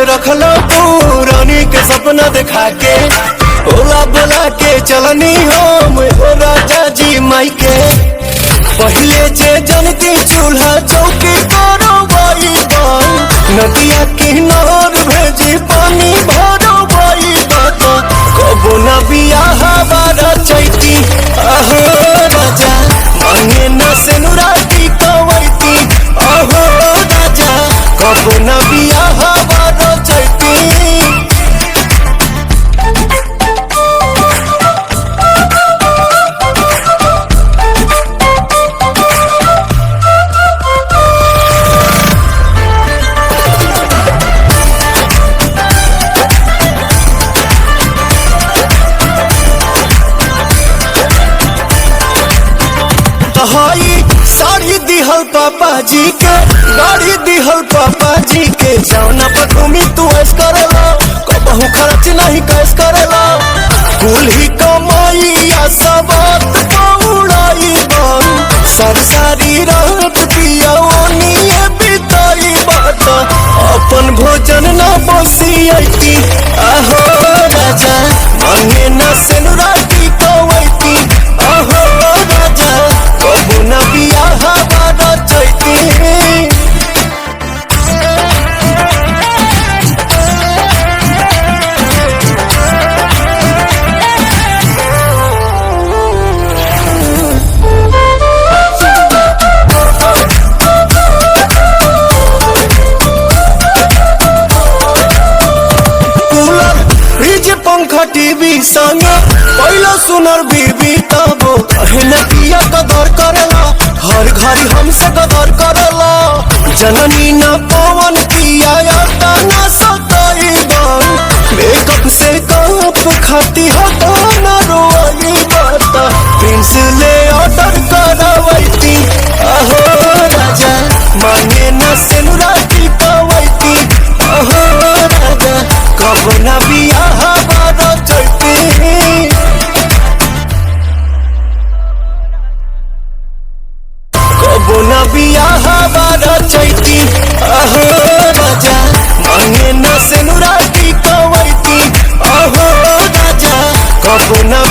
रखलो पुरानी के सपना दिखा के, ओला बोला के चलनी हम हो राजा जी माई के। पहले जे जनती चूल्हा चौकी करो बाई बाई, नदिया किनार भेजी पानी भरो बाई बात। कबो न बियाह बारा चैती आहो राजा, मांगे न सेनुराती कवैती आहो राजा। कबो न बियाह बारा चैती। साड़ी दिहल पापा जी के, गाड़ी दिहल पापा जी के। जौना पर घूमी तू ऐस करेला, कबहू खर्च नहीं कैस करेला। कुल ही कमाइया सब उड़ाई बन, सब सारी रात पिया ओनिए बिताई बात। अपन भोजन न बसियती आहो राजा, मांगे न सेनुराती कवैती आहो राजा। कबो न बियाह बारा चैती। पंखा टीवी संग पहला सुनर बीबी, तबो कहना पिया कदर करेला, हर घड़ी हमसे कदर करेला। जननी न पवन पिया न सताई बन, मेकअप से कप खाती हटा न रोई बात। प्रिंस ले ऑर्डर करवैती आहो राजा, मांगे न सेनुराती कवैती आहो राजा। कबो न बियाह बारा चैती। कबो न बियाह बारा चैती आहो राजा, मांगे न सेनुराती कवैती आहो राजा। कबो न